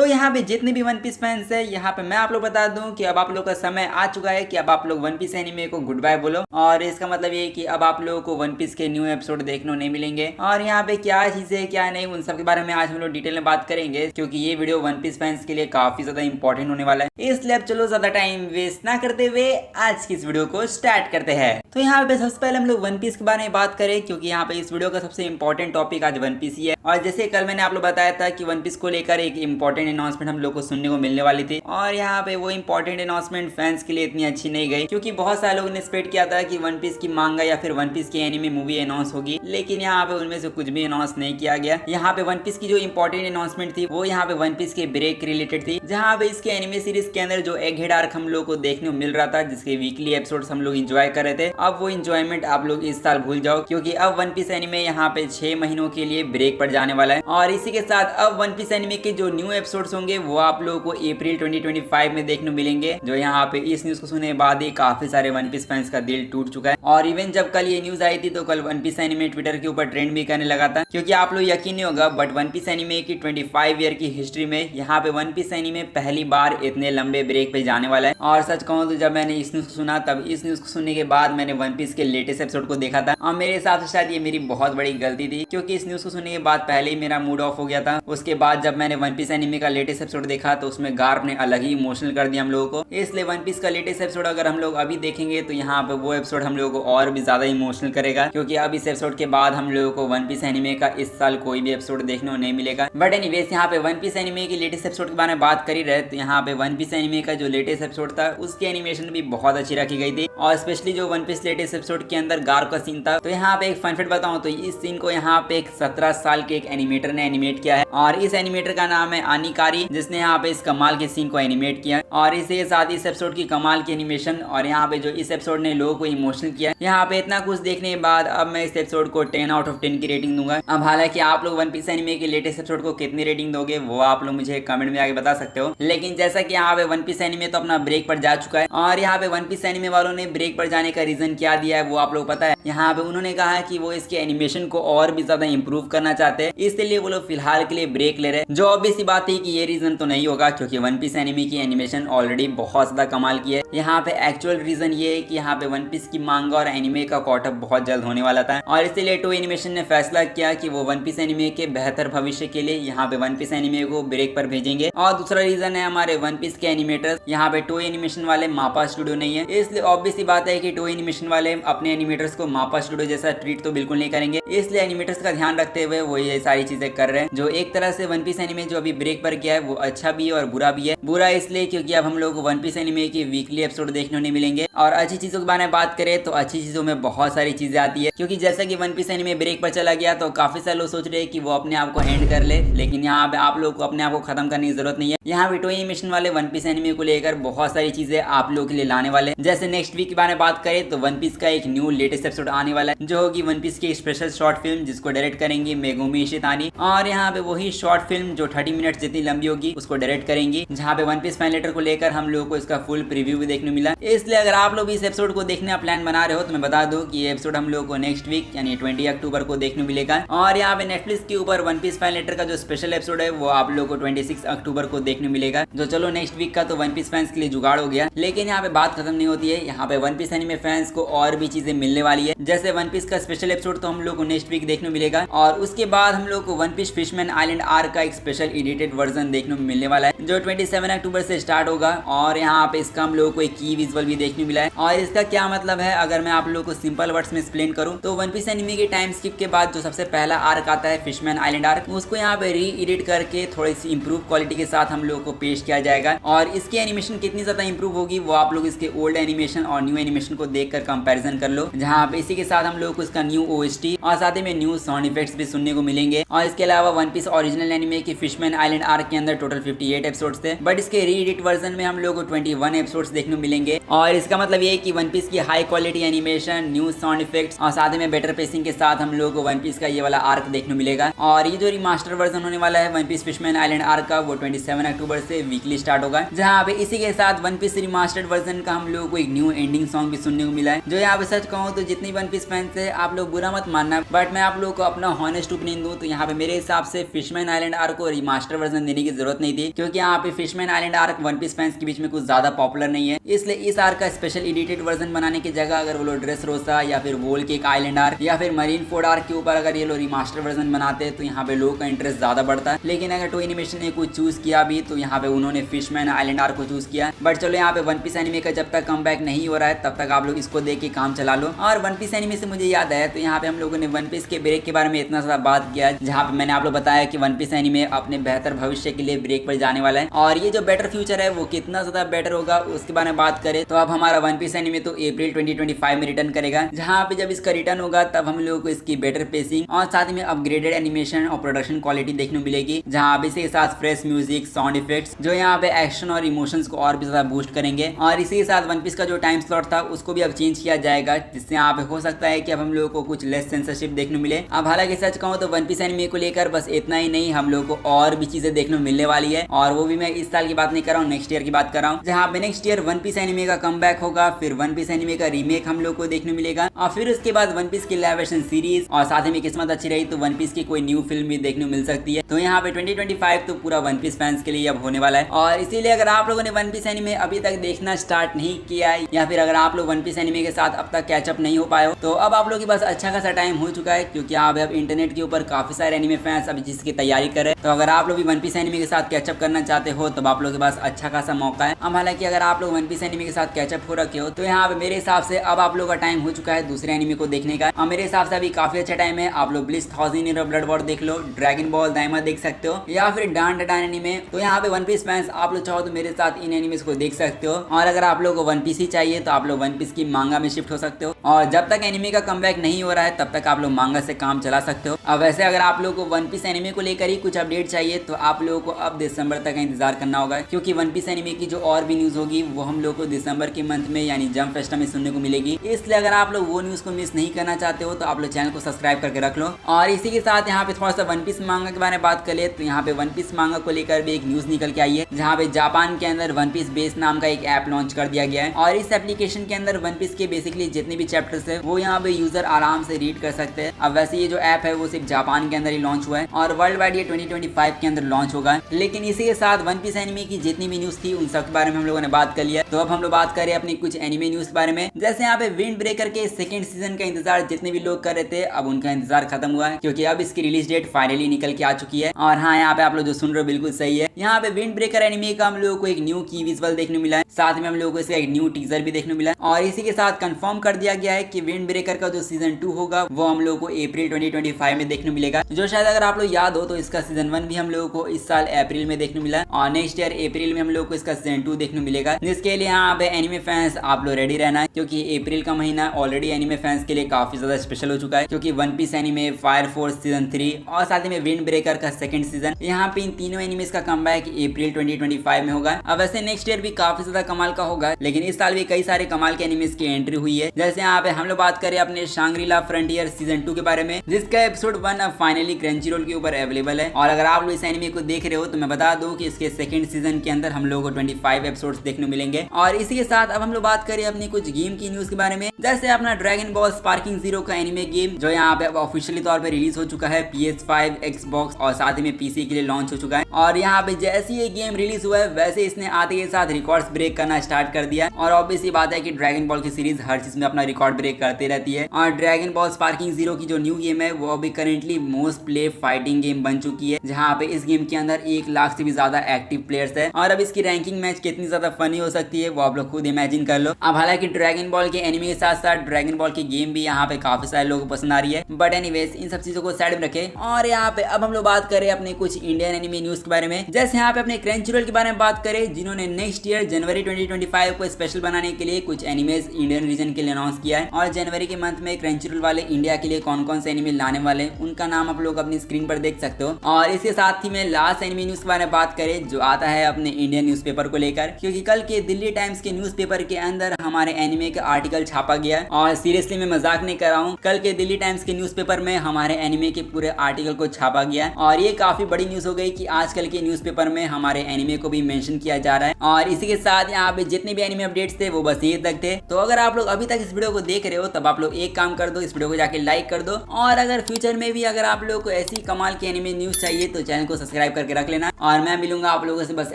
तो यहाँ पे जितने भी वन पीस फैंस है, यहाँ पे मैं आप लोग बता दूं कि अब आप लोग का समय आ चुका है कि अब आप लोग वन पीस एनिमे को गुड बाय बोलो। और इसका मतलब ये कि अब आप लोगों को वन पीस के न्यू एपिसोड देखने नहीं मिलेंगे। और यहाँ पे क्या चीजें क्या नहीं, उन सब के बारे में आज हम लोग डिटेल में बात करेंगे, क्योंकि ये वीडियो वन पीस फैंस के लिए काफी ज्यादा इंपॉर्टेंट होने वाला है। इसलिए अब चलो ज्यादा टाइम वेस्ट ना करते हुए आज की इस वीडियो को स्टार्ट करते हैं। तो यहाँ पे सबसे पहले हम लोग वन पीस के बारे में बात करें, क्योंकि यहाँ पे इस वीडियो का सबसे इंपॉर्टेंट टॉपिक आज वन पीस ही है। और जैसे कल मैंने आप लोग बताया था कि वन पीस को लेकर एक इंपॉर्टेंट अनाउंसमेंट हम लोग को सुनने को मिलने वाली थी। और यहाँ पे वो इंपॉर्टेंट अनाउंसमेंट फैंस के लिए इतनी अच्छी नहीं गई, क्योंकि बहुत सारे लोगों ने एक्सपेक्ट किया था कि वन पीस की मांगा या फिर वन पीस की एनिमे मूवी अनाउंस होगी, लेकिन यहाँ पे उनमें से कुछ भी अनाउंस नहीं किया गया। यहाँ पे वन पीस की जो इंपॉर्टेंट अनाउंसमेंट थी वो यहाँ पे वन पीस के ब्रेक रिलेटेड थी, जहाँ पे इसके एनिमे सीरीज के अंदर जो एग हेड आर्क हम लोग को देखने को मिल रहा था, जिसके वीकली एपिसोड्स हम लोग एंजॉय कर रहे थे, अब वो एंजॉयमेंट आप लोग इस साल भूल जाओ, क्योंकि अब वन पीस एनिमे यहाँ पे 6 महीनों के लिए ब्रेक पड़ जाने वाला है। और इसी के साथ अब वन पीस एनिमे के जो न्यू एपिसोड्स होंगे वो आप लोगों को अप्रैल 2025 में देखने मिलेंगे। जो यहाँ पे इस न्यूज को सुनने के बाद ही काफी सारे वन पीस फैंस का दिल टूट चुका है। और इवन जब कल ये न्यूज आई थी तो कल वन पीस एनिमे ट्विटर के ऊपर ट्रेंड भी करने लगा था, क्योंकि आप लोग यकीन नहीं होगा बट वन पीस एनिमे की 25 ईयर की हिस्ट्री में यहाँ पे वन पीस एनिमे पहली बार इतने लंबे ब्रेक पे जाने वाला है। और सच कहूँ तो जब मैंने इस न्यूज को सुना, तब इस न्यूज को सुनने के बाद मैंने वन पीस के लेटेस्ट एपिसोड को देखा था। और मेरे हिसाब से शायद ये मेरी बहुत बड़ी गलती थी, क्योंकि इस न्यूज को सुनने के बाद पहले ही मेरा मूड ऑफ हो गया था। उसके बाद जब मैंने वन पीस एनिमे का लेटेस्ट एपिसोड देखा तो उसमें गार्प ने अलग ही इमोशनल कर दिया हम लोगों को। इसलिए वन पीस का लेटेस्ट एपिसोड अगर हम लोग अभी देखेंगे तो यहाँ पे वो एपिसोड हम लोगों को और भी ज्यादा इमोशनल करेगा, क्योंकि अब इस एपिसोड के बाद हम लोगों को वन पीस एनिमे का इस साल कोई भी एपिसोड देखने को नहीं मिलेगा। बट एनीवेज यहाँ पे वन पीस एनिमे की लेटेस्ट एपिसोड के बारे में बात कर ही रहे, तो यहाँ पे वन पीस एनिमे का जो लेटेस्ट एपिसोड था उसकी एनिमेशन भी बहुत अच्छी रखी गई थी। और स्पेशली जो वन पीस लेटेस्ट एपिसोड के अंदर गार्प का सीन था, तो यहाँ पे एक फन फैक्ट बताऊं तो इस सीन को यहाँ पे एक 17 साल के एक एनिमेटर ने एनिमेट किया है। और इस एनिमेटर का नाम है आनिकारी, जिसने यहाँ पे इस कमाल के सीन को एनिमेट किया। और इसके साथ इस एपिसोड की कमाल की एनिमेशन और यहाँ पे जो इस एपिसोड ने लोगों को इमोशनल किया, यहाँ पे इतना कुछ देखने के बाद अब मैं इस एपिसोड को 10 आउट ऑफ 10 की रेटिंग दूंगा। अब हालांकि आप लोग वन पीस एनिमे के लेटेस्ट एपिसोड को कितनी रेटिंग दोगे वो आप लोग मुझे कमेंट में आके बता सकते हो। लेकिन जैसा कि यहाँ पे वन पीस एनिमे तो अपना ब्रेक पर जा चुका है, और यहाँ पे वन पीस एनिमे वालों ने ब्रेक पर जाने का रीजन क्या दिया है वो आप लोग पता है। यहाँ पे उन्होंने कहा कि वो इसके एनिमेशन को और भी ज्यादा इंप्रूव करना चाहते हैं, इसलिए वो लोग फिलहाल के लिए ब्रेक ले रहे हैं। जो ऑब्वियस सी बात है कि ये रीजन तो नहीं होगा, क्योंकि वन पीस एनिमे की एनिमेशन ऑलरेडी बहुत ज्यादा कमाल की है। यहाँ पे एक्चुअल रीजन ये है कि यहाँ पे वन पीस की मांगा और एनिमे का कॉट अप बहुत जल्द होने वाला था, और इसलिए टो एनिमेशन ने फैसला किया कि वो वन पीस एनिमे के बेहतर भविष्य के लिए यहाँ पे वन पीस एनिमे को ब्रेक पर भेजेंगे। और दूसरा रीजन है हमारे वन पीस के एनिमेटर्स, यहाँ पे टो एनिमेशन वाले मापा स्टूडियो नहीं है, इसलिए ऑब्वियस सी बात है कि टो एनिमेशन वाले अपने एनिमेटर्स को मापा स्टूडियो जैसा ट्रीट तो बिल्कुल नहीं करेंगे। इसलिए एनिमेटर्स का ध्यान रखते हुए वो ये सारी चीजें कर रहे हैं। जो एक तरह से वन पीस एनिमे जो अभी ब्रेक पर गया है वो अच्छा भी है और बुरा भी है। बुरा इसलिए क्योंकि अब हम लोग को वन पीस एनिमे की वीकली एपिसोड देखने नहीं मिलेंगे। और अच्छी चीजों के बारे में बात करें तो अच्छी चीजों में बहुत सारी चीजें आती है, क्योंकि जैसा कि वन पीस एनिमे ब्रेक पर चला गया तो काफी सारे लोग सोच रहे हैं कि वो अपने आप को एंड कर ले, लेकिन यहाँ पे आप लोग को अपने आप को खत्म करने की जरूरत नहीं है। यहाँ पे टो एनिमेशन वाले वन पीस एनिमे को लेकर बहुत सारी चीजें आप लोगों के लिए लाने वाले। जैसे नेक्स्ट वीक के बारे में बात करें तो वन पीस का एक न्यू लेटेस्ट एपिसोड आने वाला है, जो होगी वन पीस की स्पेशल शॉर्ट फिल्म, जिसको डायरेक्ट करेंगी मेगुमी इशितानी। और यहाँ पे वही शॉर्ट फिल्म जो 30 मिनट जितनी लंबी होगी उसको डायरेक्ट करेंगी, जहाँ पे वन पीस फैन लेटर को लेकर हम लोगों को इसका फुल प्रीव्यू भी देखने मिला। इसलिए अगर आप लोग इस एपिसोड को देखने का प्लान बना रहे हो तो मैं बता दूं कि ये एपिसोड हम लोगों को नेक्स्ट वीक यानी 20 अक्टूबर को देखने मिलेगा। और यहाँ पे नेटफ्लिक्स के ऊपर वन पीस फैन लेटर का जो स्पेशल एपिसोड है वो आप लोगों को 26 अक्टूबर को देखने मिलेगा। जो चलो नेक्स्ट वीक का तो वन पीस फैंस के लिए जुगाड़ हो गया, लेकिन यहाँ पे बात खत्म नहीं होती है। यहाँ पे वन पीस एनिमे फैंस को और भी चीजें मिलने वाली है। जैसे वन पीस का स्पेशल एपिसोड तो हम लोग को नेक्स्ट वीक देखने मिलेगा, और उसके बाद हम लोग को वन पीस फिशमैन आइलैंड आर्क का एक स्पेशल एडिटेड वर्जन देखने को मिलने वाला है, जो 27 अक्टूबर से स्टार्ट होगा। और यहाँ पे इसका हम लोगों को एक की विजुअल भी देखने मिला है। और इसका क्या मतलब है अगर मैं आप लोगों को सिंपल वर्ड्स में एक्सप्लेन करूँ तो वन पीस एनिमे के टाइम स्किप के बाद जो सबसे पहला आर्क आता है फिशमैन आइलैंड आर्क, उसको यहाँ पे री एडिट करके थोड़ी सी इंप्रूव क्वालिटी के साथ हम लोगों को पेश किया जाएगा। और इसकी एनिमेशन कितनी ज्यादा इंप्रूव होगी वो आप लोग इसके ओल्ड एनिमेशन और न्यू एनिमेशन को देखकर कंपैरिजन कर लो, जहाँ पे इसी के साथ हम लोग को इसका न्यू ओएसटी और साथ ही में न्यू साउंड इफेक्ट्स भी सुनने को मिलेंगे। और इसके अलावा वन पीस ओरिजिनल एनिमे की फिशमैन आइलैंड आर्क के अंदर टोटल 58 एपिसोड्स थे, बट इसके री एडिट वर्जन में हम लोग को 21 एपिसोड्स देखने को मिलेंगे। और इसका मतलब ये है कि वन पीस की high quality animation, new sound effects और साथ ही में बेटर पेसिंग के साथ हम लोग को वन पीस का ये वाला आर्क देखने को मिलेगा। और ये जो रिमास्टर वर्जन होने वाला है वन पीस फिशमैन आइलैंड आर्क का वो 27 अक्टूबर से वीकली स्टार्ट होगा, जहाँ पे इसी के साथ वन पीस रिमास्टर्ड वर्जन का हम लोग को एक न्यू एंडिंग सॉन्ग भी सुनने को मिला है। जो यहाँ पे सच कहूँ तो जितनी वन पीस फैंस है आप लोग बुरा मत मानना, बट मैं आप लोगों को अपना हॉनेस्ट ओपिनियन दूं तो यहाँ पे मेरे हिसाब से फिशमैन आइलैंड आर्क को रिमास्टर वर्जन देने की जरूरत नहीं थी, क्योंकि यहाँ पे Fishman Island arc One Piece fans के बीच में कुछ ज्यादा पॉपुलर नहीं है। इसलिए इस आर्क का स्पेशल एडिटेड वर्जन बनाने की जगह अगर वो लोग ड्रेस रोसा या फिर वोल केक आइलैंड आर्क या फिर मरीन फोर्ड आर्क के ऊपर अगर ये लोग रिमास्टर वर्जन बनाते तो यहाँ पे लोगों का इंटरेस्ट ज्यादा बढ़ता है। लेकिन अगर टोई एनिमेशन ने कुछ चूज किया भी तो यहाँ पे उन्होंने फिशमैन आइलैंड आर्क को चूज किया। बट चलो यहाँ पे वन पीस एनिमे का जब तक कमबैक नहीं हो रहा है तब तक आप लोग इसको देख के काम चला लो। और वन पीस एनिमे से मुझे याद आया, तो यहाँ पे हम लोगों ने वन पीस के ब्रेक के बारे में इतना सा बात किया, जहाँ पे मैंने आप लोग बताया कि वन पीस एनिमे अपने बेहतर भविष्य के लिए ब्रेक पर जाने वाला है और ये जो बेटर फ्यूचर है वो कितना ज्यादा बेटर होगा उसके बारे में बात करें तो अब हमारा वन पीस एनिमे तो अप्रैल 2025 में रिटर्न करेगा, जहाँ पे जब इसका रिटर्न होगा तब हम लोगों को इसकी बेटर पेसिंग और साथ में अपग्रेडेड एनिमेशन और प्रोडक्शन क्वालिटी देखने को मिलेगी, जहाँ पे इसके साथ फ्रेश म्यूजिक साउंड इफेक्ट्स जो यहाँ पे एक्शन और इमोशंस को और भी ज्यादा बूस्ट करेंगे। और इसी के साथ वन पीस का जो टाइम स्लॉट था उसको भी अब चेंज किया जाएगा, जिससे यहाँ पे हो सकता है कि अब हम लोगों को कुछ लेस सेंसरशिप देखने मिले। अब हालांकि सच कहूँ तो वन पीस एनिमे को लेकर बस इतना ही नहीं, हम लोगों को और भी चीजें देखने को मिलने वाली है, और वो भी मैं इस साल की बात नहीं कर रहा हूँ, नेक्स्ट ईयर की बात कर रहा हूँ, जहाँ पे next year One Piece anime का कमबैक होगा, फिर वन पीस एनिमे का रीमेक हम लोग को देखने मिलेगा, और फिर उसके बाद वन पीस की लाइव एक्शन सीरीज, और साथ में किस्मत अच्छी रही तो वन पीस की कोई न्यू फिल्म भी देखने को मिल सकती है। तो यहाँ पे 2025 तो पूरा वन पीस फैंस के लिए अब होने वाला है। और इसीलिए अगर आप लोगों ने वन पीस एनिमे अभी तक देखना स्टार्ट नहीं किया है, या फिर अगर आप लोग वन पीस एनिमे के साथ अब तक कैचअप नहीं हो पाए हो, तो अब आप लोग के पास अच्छा खासा टाइम हो चुका है, क्योंकि आप अब इंटरनेट के ऊपर काफी सारे एनिमे फैंस अभी जिसकी तैयारी कर रहे हैं। तो अगर आप लोग भी वन पीस एनिमे के साथ कैचअप करना चाहते हो तो आप लोग के पास अच्छा खासा मौका है। अब हालांकि अगर आप लोग वन पीस एनिमे के साथ कैचअप हो रखे हो तो यहाँ पे मेरे हिसाब से अब आप लोग का टाइम हो चुका है दूसरे एनिमे को देखने का, और मेरे हिसाब से अभी काफी अच्छा टाइम है। आप लोग ब्लिस 1000 ईयर ब्लड वॉर देख लो, ड्रैगन बॉल दाइमा देख सकते हो, या फिर डान डान एनिमे। तो यहाँ पे वन पीस फैंस आप लोग चाहो तो मेरे साथ इन एनिमेस को देख सकते हो, और अगर आप लोग को वन पीस ही चाहिए तो आप लोग वन पीस की मांगा में शिफ्ट हो सकते हो, और जब तक एनिमे का कमबैक नहीं हो रहा है तब तक आप लोग मांगा से काम चला सकते हो। अब वैसे अगर आप लोग को वन पीस एनिमे को लेकर ही कुछ अपडेट चाहिए तो आप लोगों को अब दिसंबर तक इंतजार करना होगा, क्योंकि वन पीस एनिमे की जो और भी न्यूज होगी वो हम लोग को दिसंबर के मंथ में यानी जंप फेस्टा में सुनने को मिलेगी। इसलिए अगर आप लोग वो न्यूज को मिस नहीं करना चाहते हो तो आप लोग चैनल को सब्सक्राइब करके रख लो। और इसी के साथ यहाँ पे थोड़ा सा वन पीस मांगा के बारे में बात कर ले तो यहाँ पे वन पीस मांगा को लेकर भी एक न्यूज निकल के आई है, जहाँ पे जापान के अंदर वन पीस बेस नाम का एक ऐप लॉन्च कर दिया गया है, और इस एप्लीकेशन के अंदर वन पीस के बेसिकली जितने भी चैप्टर्स है वो यहाँ पे यूजर आराम से रीड कर सकते हैं। अब वैसे ये जो ऐप है वो सिर्फ जापान के अंदर ही लॉन्च हुआ है और वर्ल्ड वाइड ये 2025 के अंदर लॉन्च होगा। लेकिन इसी के साथ वन पीस एनिमे की जितनी भी न्यूज थी उन सब के बारे में हम लोगों ने बात कर लिया। तो अब हम लोग बात करें अपनी कुछ एनिमे न्यूज के बारे में। जैसे यहाँ पे विंड ब्रेकर के सेकंड सीजन का इंतजार जितने भी लोग कर रहे थे अब उनका इंतजार खत्म हुआ है, क्योंकि अब इसकी रिलीज डेट फाइनली निकल के आ चुकी है। और हाँ, यहाँ पे आप लोग जो सुन रहे हो बिल्कुल सही है, यहाँ पे विंड ब्रेकर एनिमे का हम लोगों को एक न्यू की विजुअल देखने मिला है, साथ में हम लोगों को इसका एक न्यू टीजर भी देखने मिला है, और इसी के साथ कंफर्म कर दिया गया है कि विंड ब्रेकर का जो सीजन 2 होगा वो हम लोगों को अप्रैल 2025 में देखने मिलेगा। जो शायद अगर आप लोग याद हो तो इसका सीजन 1 भी हम लोगों को इस साल अप्रैल में देखने मिला, और नेक्स्ट ईयर अप्रैल में हम लोगों को इसका सीजन 2 देखने मिलेगा, जिसके लिए यहाँ पे एनिमे फैंस आप लोग रेडी रहना है, क्योंकि अप्रैल का महीना ऑलरेडी एनिमे फैंस के लिए काफी ज्यादा स्पेशल हो चुका है, क्योंकि One Piece anime, Fire Force season 3 और साथ में विंड ब्रेकर का सेकंड सीजन, यहाँ पे इन तीनों एनिमेस का कमबैक अप्रैल 2025 में होगा। अब वैसे नेक्स्ट ईयर भी काफी ज्यादा कमाल का होगा, लेकिन इस साल भी कई सारे कमाल के एनिमेस की एंट्री हुई है। जैसे यहाँ पे हम लोग बात करें अपने शांग्री-ला फ्रंटियर सीजन 2 के बारे में, जिसका एपिसोड 1 अब फाइनली क्रंचीरोल के ऊपर अवेलेबल है। और अगर आप लोग इस एनिमे को देख रहे हो तो मैं बता दूं कि इसके सेकंड सीजन के अंदर हम लोगों को 25 एपिसोड्स देखने मिलेंगे। और इसी के साथ अब हम लोग बात करें अपनी कुछ गेम की न्यूज के बारे में, जैसे अपना ड्रैगन बॉल स्पार्किंग जीरो का एनिमे गेम जो यहाँ पे ऑफिशियली तौर पे रिलीज हो चुका है PS5, Xbox और साथ में PC के लिए लॉन्च हो चुका है। और यहाँ पे जैसे ये गेम रिलीज हुआ है वैसे इसने आते के साथ रिकॉर्ड्स ब्रेक करना स्टार्ट कर दिया, और ऑब्वियसली बात है कि ड्रैगन बॉल की सीरीज हर चीज में अपना रिकॉर्ड ब्रेक करते रहती है। और ड्रैगन बॉल स्पार्किंग जीरो की जो न्यू गेम है वो अभी currently most play fighting game बन चुकी है, जहाँ पे इस गेम के अंदर 1 लाख से भी ज्यादा एक्टिव प्लेयर्स है। और अब इसकी रैंकिंग मैच कितनी ज्यादा फनी हो सकती है वो आप लोग खुद इमेजिन कर लो। अब हालांकि ड्रैगन बॉल के एनिमे के साथ साथ ड्रैगन बॉल की गेम भी यहाँ पे काफी सारे लोगों को पसंद आ रही है, बट एनीवेज इन सब चीजों को साइड में रखें। और यहाँ पे अब हम लोग बात करें अपने कुछ इंडियन एनिमे न्यूज के बारे में। जैसे यहाँ पे अपने क्रंचीरोल के बारे में बात करें, जिन्होंने नेक्स्ट ईयर जनवरी 2025 को स्पेशल बनाने के लिए कुछ एनिमेज इंडियन रीजन के लिए अनाउंस किया है। और जनवरी के मंथ में क्रंचीरोल वाले इंडिया के लिए कौन कौन से एनिमे लाने वाले उनका नाम आप लोग अपनी स्क्रीन पर देख सकते हो। और इसके साथ ही में लास्ट एनिमे न्यूज के बारे में बात करें जो आता है अपने इंडियन न्यूज़पेपर को लेकर, क्योंकि कल के दिल्ली टाइम्स के न्यूज़पेपर के अंदर हमारे एनिमे का आर्टिकल छापा गया है। और सीरियसली मैं मजाक नहीं कर रहा हूँ, कल के दिल्ली टाइम्स के न्यूज़पेपर में हमारे एनिमे के पूरे आर्टिकल को छापा गया है। और ये काफी बड़ी न्यूज हो गई कि आजकल के न्यूज़पेपर में हमारे एनिमे को भी मेंशन किया जा रहा है। और इसी के साथ यहाँ पे जितने भी एनिमे अपडेट्स थे वो बस ये तक थे। तो अगर आप लोग अभी तक इस वीडियो को देख रहे हो तब आप लोग एक काम कर दो, इस वीडियो को जाके लाइक कर दो। और अगर फ्यूचर में भी अगर आप लोग को ऐसी कमाल की एनिमे न्यूज चाहिए तो चैनल को सब्सक्राइब करके रख लेना। और मैं मिलूंगा आप लोगों से बस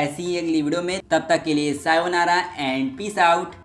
ऐसी ही अगली वीडियो में, तब तक के लिए सायोनारा एंड पीस आउट।